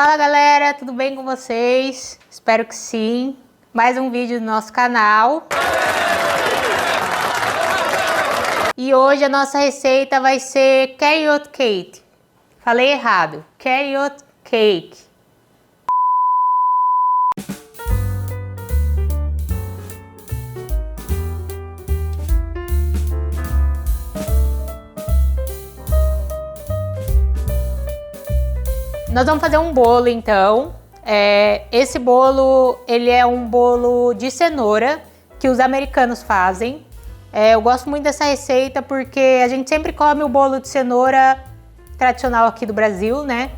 Fala galera, tudo bem com vocês? Espero que sim. Mais um vídeo do nosso canal. E hoje a nossa receita vai ser carrot cake. Falei errado, carrot cake. Nós vamos fazer um bolo então. Esse bolo, ele é um bolo de cenoura que os americanos fazem. Eu gosto muito dessa receita porque a gente sempre come o bolo de cenoura tradicional aqui do Brasil, né?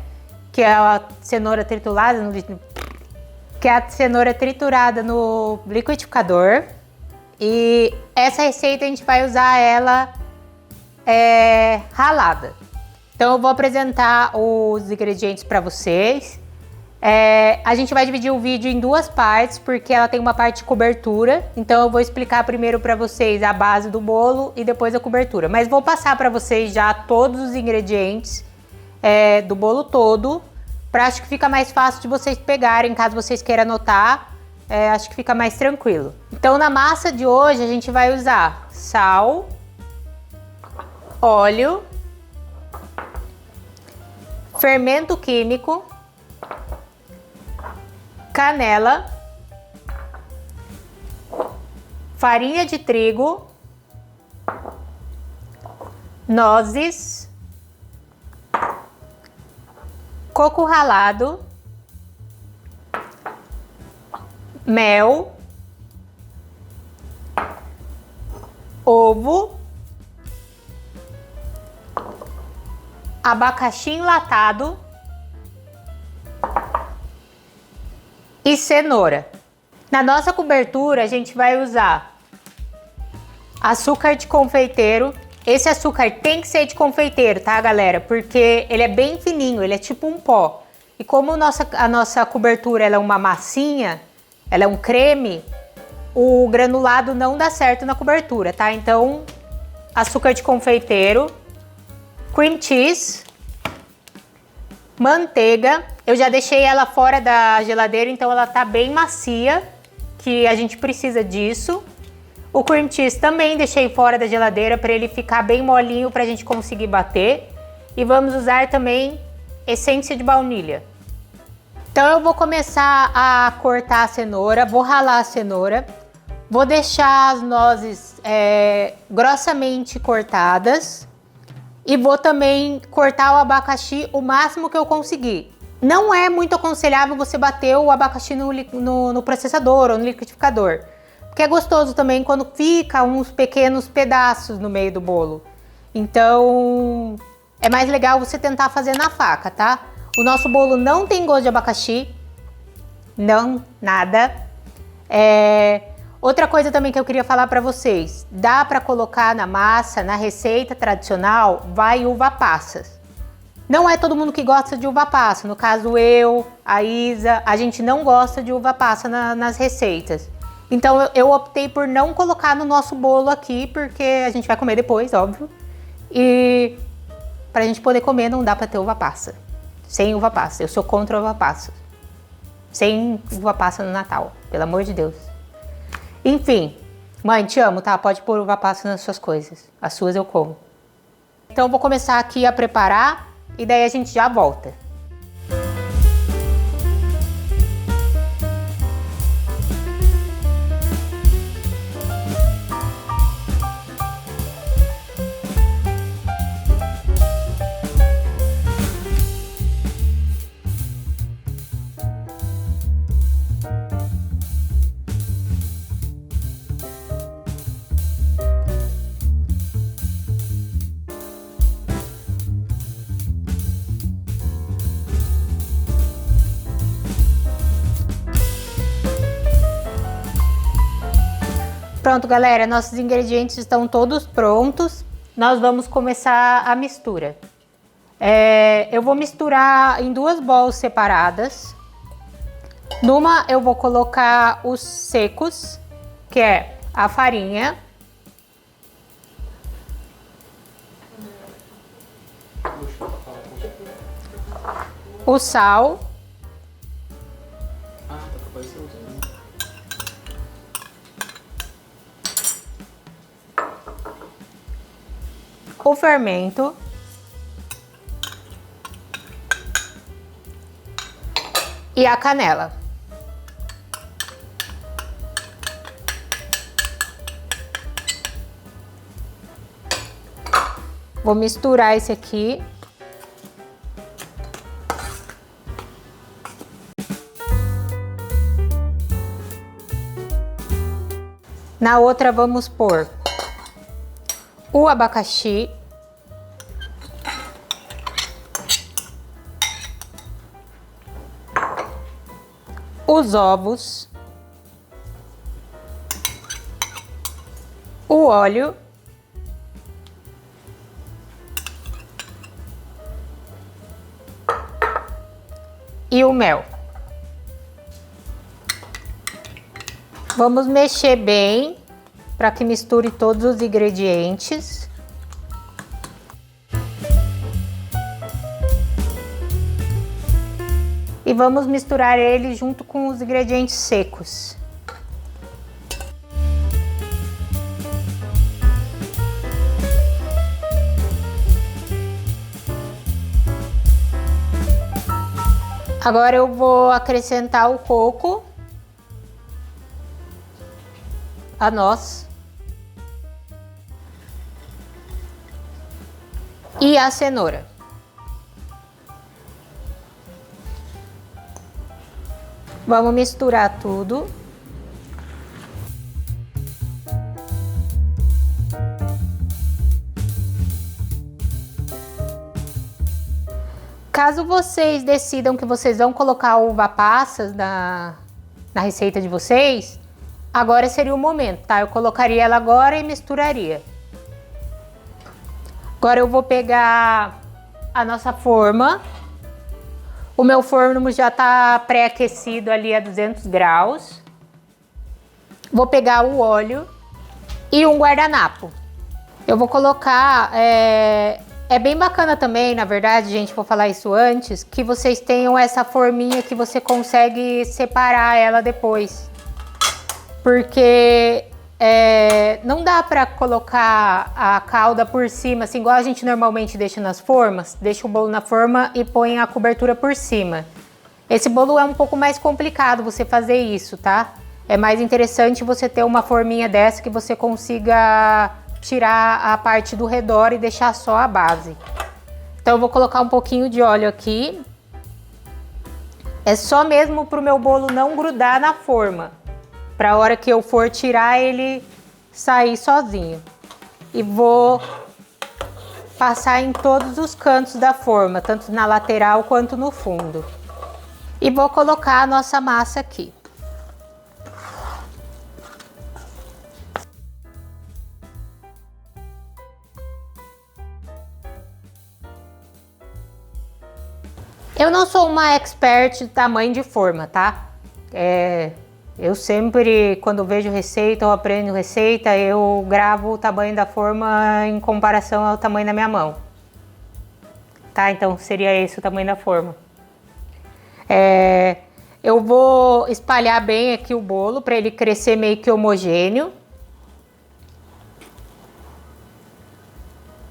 Que é a cenoura triturada no liquidificador. E essa receita a gente vai usar ela ralada. Então eu vou apresentar os ingredientes para vocês. A gente vai dividir o vídeo em duas partes, porque ela tem uma parte de cobertura. Então eu vou explicar primeiro para vocês a base do bolo e depois a cobertura. Mas vou passar para vocês já todos os ingredientes do bolo todo, para acho que fica mais fácil de vocês pegarem, caso vocês queiram anotar. Acho que fica mais tranquilo. Então na massa de hoje a gente vai usar sal, óleo, fermento químico, canela, farinha de trigo, nozes, coco ralado, mel, ovo, abacaxi enlatado e cenoura. Na nossa cobertura a gente vai usar açúcar de confeiteiro. Esse açúcar tem que ser de confeiteiro, tá galera? Porque ele é bem fininho, ele é tipo um pó. E como a nossa cobertura ela é uma massinha, ela é um creme, o granulado não dá certo na cobertura, tá? Então, açúcar de confeiteiro, cream cheese, manteiga. Eu já deixei ela fora da geladeira, então ela tá bem macia, que a gente precisa disso. O cream cheese também deixei fora da geladeira para ele ficar bem molinho para a gente conseguir bater. E vamos usar também essência de baunilha. Então eu vou começar a cortar a cenoura, vou ralar a cenoura, vou deixar as nozes grossamente cortadas. E vou também cortar o abacaxi o máximo que eu conseguir. Não é muito aconselhável você bater o abacaxi no processador ou no liquidificador. Porque é gostoso também quando fica uns pequenos pedaços no meio do bolo. Então, é mais legal você tentar fazer na faca, tá? O nosso bolo não tem gosto de abacaxi. Não, nada. Outra coisa também que eu queria falar para vocês, dá para colocar na massa, na receita tradicional, vai uva passas. Não é todo mundo que gosta de uva passa, no caso eu, a Isa, a gente não gosta de uva passa nas receitas. Então eu optei por não colocar no nosso bolo aqui, porque a gente vai comer depois, óbvio. E pra gente poder comer não dá para ter uva passa, sem uva passa, eu sou contra uva passa. Sem uva passa no Natal, pelo amor de Deus. Enfim, mãe, te amo, tá? Pode pôr uva passa nas suas coisas. As suas eu como. Então eu vou começar aqui a preparar e daí a gente já volta. Pronto, galera, nossos ingredientes estão todos prontos. Nós vamos começar a mistura. Eu vou misturar em duas bowls separadas. Numa eu vou colocar os secos, que é a farinha, o sal o fermento e a canela. Vou misturar esse aqui. Na outra vamos pôr o abacaxi, os ovos, o óleo e o mel. Vamos mexer bem para que misture todos os ingredientes. E vamos misturar ele junto com os ingredientes secos. Agora eu vou acrescentar o coco, a noz e a cenoura. Vamos misturar tudo. Caso vocês decidam que vocês vão colocar uva passas na receita de vocês, agora seria o momento, tá? Eu colocaria ela agora e misturaria. Agora eu vou pegar a nossa forma. O meu forno já tá pré-aquecido ali a 200 graus. Vou pegar o óleo e um guardanapo. Eu vou colocar... É bem bacana também, na verdade, gente, vou falar isso antes, que vocês tenham essa forminha que você consegue separar ela depois. Porque não dá pra colocar a calda por cima, assim, igual a gente normalmente deixa nas formas. Deixa o bolo na forma e põe a cobertura por cima. Esse bolo é um pouco mais complicado você fazer isso, tá? É mais interessante você ter uma forminha dessa que você consiga tirar a parte do redor e deixar só a base. Então eu vou colocar um pouquinho de óleo aqui. É só mesmo pro meu bolo não grudar na forma, pra hora que eu for tirar ele sair sozinho. E vou passar em todos os cantos da forma, tanto na lateral quanto no fundo. E vou colocar a nossa massa aqui. Eu não sou uma expert de tamanho de forma, tá? Eu sempre, quando vejo receita ou aprendo receita, eu gravo o tamanho da forma em comparação ao tamanho da minha mão. Tá? Então seria esse o tamanho da forma. Eu vou espalhar bem aqui o bolo para ele crescer meio que homogêneo.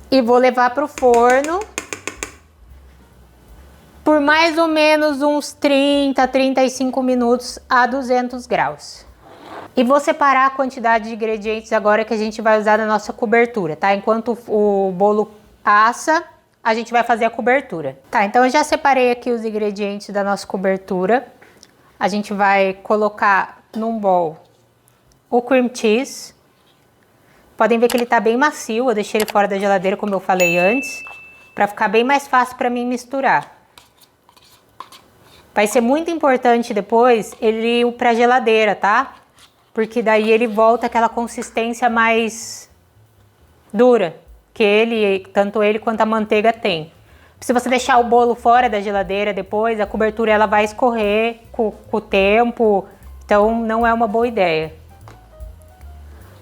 E vou levar para o forno por mais ou menos uns 30, 35 minutos a 200 graus. E vou separar a quantidade de ingredientes agora que a gente vai usar na nossa cobertura, tá? Enquanto o bolo assa, a gente vai fazer a cobertura. Tá, então eu já separei aqui os ingredientes da nossa cobertura. A gente vai colocar num bowl o cream cheese. Podem ver que ele tá bem macio, eu deixei ele fora da geladeira, como eu falei antes, para ficar bem mais fácil para mim misturar. Vai ser muito importante depois ele ir para a geladeira, tá? Porque daí ele volta aquela consistência mais dura que tanto ele quanto a manteiga tem. Se você deixar o bolo fora da geladeira depois, a cobertura ela vai escorrer com o tempo, então não é uma boa ideia.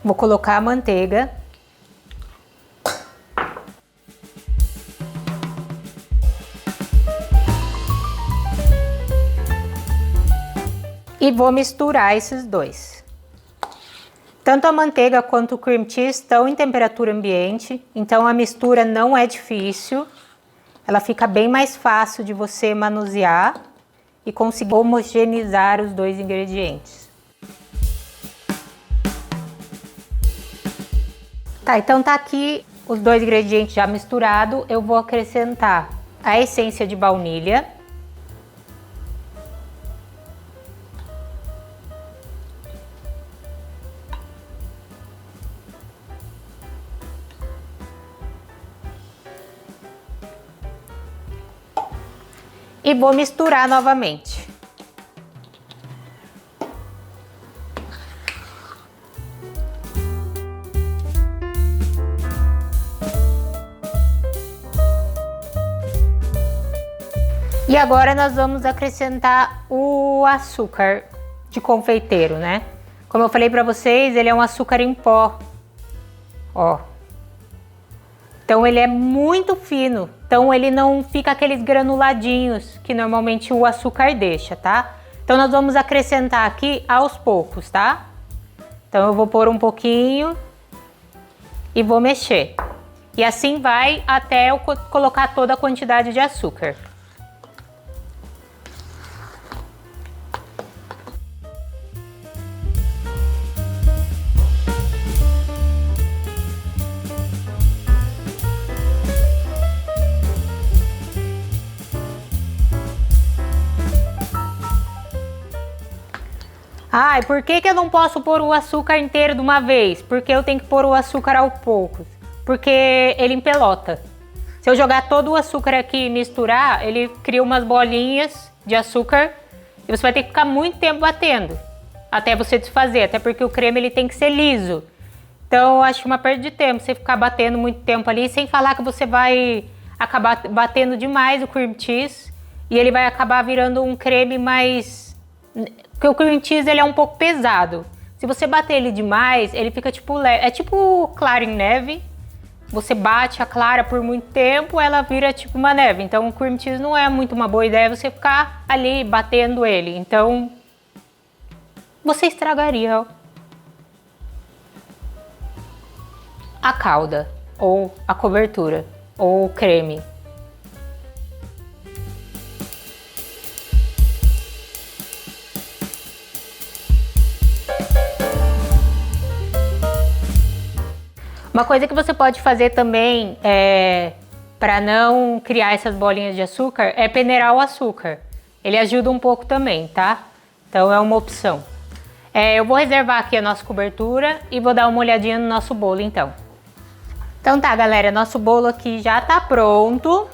Vou colocar a manteiga. E vou misturar esses dois. Tanto a manteiga quanto o cream cheese estão em temperatura ambiente, então a mistura não é difícil. Ela fica bem mais fácil de você manusear e conseguir homogeneizar os dois ingredientes. Tá, então tá aqui os dois ingredientes já misturados. Eu vou acrescentar a essência de baunilha. E vou misturar novamente. E agora nós vamos acrescentar o açúcar de confeiteiro, né? Como eu falei pra vocês, ele é um açúcar em pó, ó. Então ele é muito fino, então ele não fica aqueles granuladinhos que normalmente o açúcar deixa, tá? Então nós vamos acrescentar aqui aos poucos, tá? Então eu vou pôr um pouquinho e vou mexer. E assim vai até eu colocar toda a quantidade de açúcar. Ai, por que eu não posso pôr o açúcar inteiro de uma vez? Porque eu tenho que pôr o açúcar aos poucos. Porque ele empelota. Se eu jogar todo o açúcar aqui e misturar, ele cria umas bolinhas de açúcar e você vai ter que ficar muito tempo batendo até você desfazer, até porque o creme ele tem que ser liso. Então eu acho uma perda de tempo você ficar batendo muito tempo ali, sem falar que você vai acabar batendo demais o cream cheese e ele vai acabar virando um creme mais... Porque o cream cheese ele é um pouco pesado. Se você bater ele demais, ele fica tipo... É tipo clara em neve. Você bate a clara por muito tempo, ela vira tipo uma neve. Então o cream cheese não é muito uma boa ideia você ficar ali batendo ele. Então você estragaria a calda, ou a cobertura, ou o creme. Uma coisa que você pode fazer também para não criar essas bolinhas de açúcar é peneirar o açúcar. Ele ajuda um pouco também, tá? Então é uma opção. Eu vou reservar aqui a nossa cobertura e vou dar uma olhadinha no nosso bolo então. Então tá, galera, nosso bolo aqui já tá pronto.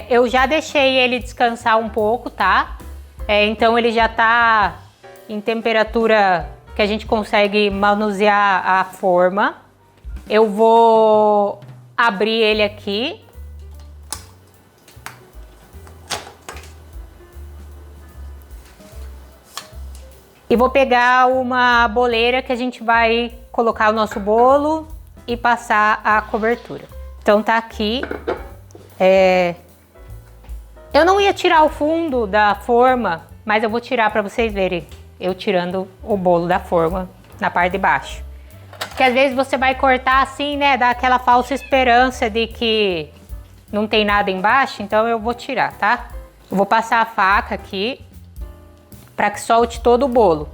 Eu já deixei ele descansar um pouco, tá? Então ele já tá em temperatura que a gente consegue manusear a forma. Eu vou abrir ele aqui. E vou pegar uma boleira que a gente vai colocar o nosso bolo e passar a cobertura. Então tá aqui. Eu não ia tirar o fundo da forma, mas eu vou tirar para vocês verem. Eu tirando o bolo da forma na parte de baixo. Porque às vezes você vai cortar assim, né? Dá aquela falsa esperança de que não tem nada embaixo. Então eu vou tirar, tá? Eu vou passar a faca aqui para que solte todo o bolo.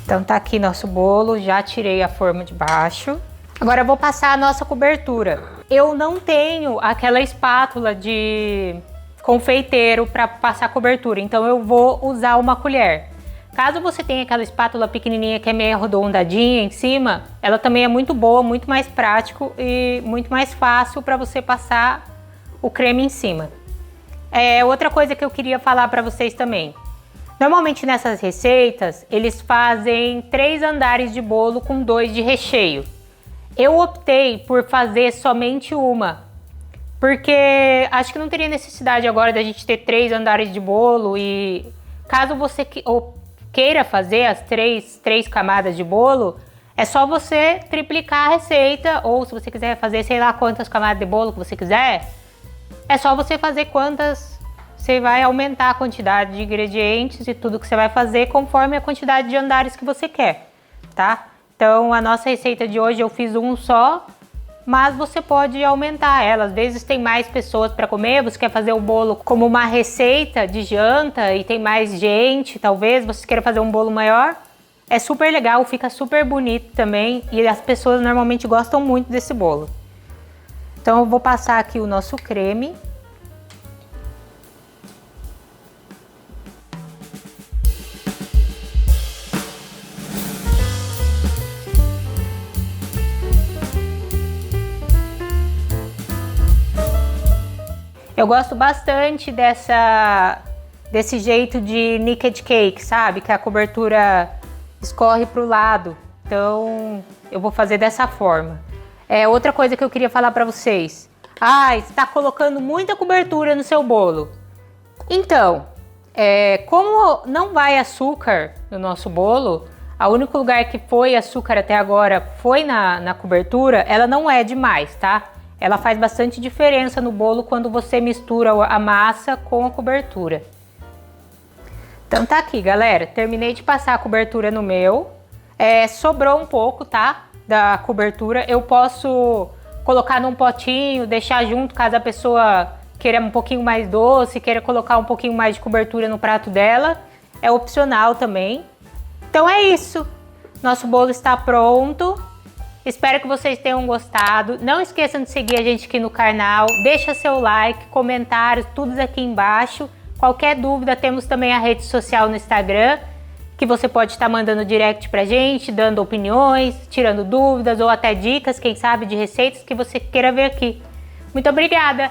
Então tá aqui nosso bolo, já tirei a forma de baixo. Agora eu vou passar a nossa cobertura. Eu não tenho aquela espátula de confeiteiro para passar cobertura, então eu vou usar uma colher. Caso você tenha aquela espátula pequenininha que é meio arredondadinha em cima, ela também é muito boa, muito mais prático e muito mais fácil para você passar o creme em cima. Outra coisa que eu queria falar para vocês também. Normalmente nessas receitas, eles fazem 3 andares de bolo com 2 de recheio. Eu optei por fazer somente uma, porque acho que não teria necessidade agora da gente ter 3 andares de bolo e caso você queira fazer as três camadas de bolo, é só você triplicar a receita ou se você quiser fazer sei lá quantas camadas de bolo que você quiser, é só você fazer quantas você vai aumentar a quantidade de ingredientes e tudo que você vai fazer conforme a quantidade de andares que você quer, tá? Então, a nossa receita de hoje eu fiz um só, mas você pode aumentar ela. Às vezes tem mais pessoas para comer, você quer fazer o bolo como uma receita de janta e tem mais gente, talvez você queira fazer um bolo maior. É super legal, fica super bonito também e as pessoas normalmente gostam muito desse bolo. Então eu vou passar aqui o nosso creme. Eu gosto bastante desse jeito de naked cake, sabe? Que a cobertura escorre para o lado. Então, eu vou fazer dessa forma. Outra coisa que eu queria falar para vocês. Você está colocando muita cobertura no seu bolo. Então, como não vai açúcar no nosso bolo, o único lugar que foi açúcar até agora foi na cobertura, ela não é demais, tá? Ela faz bastante diferença no bolo quando você mistura a massa com a cobertura. Então tá aqui, galera. Terminei de passar a cobertura no meu. Sobrou um pouco, tá? Da cobertura. Eu posso colocar num potinho, deixar junto caso a pessoa queira um pouquinho mais doce, queira colocar um pouquinho mais de cobertura no prato dela. É opcional também. Então é isso. Nosso bolo está pronto. Espero que vocês tenham gostado. Não esqueçam de seguir a gente aqui no canal. Deixa seu like, comentários, tudo aqui embaixo. Qualquer dúvida, temos também a rede social no Instagram, que você pode estar mandando direct pra gente, dando opiniões, tirando dúvidas ou até dicas, quem sabe, de receitas que você queira ver aqui. Muito obrigada!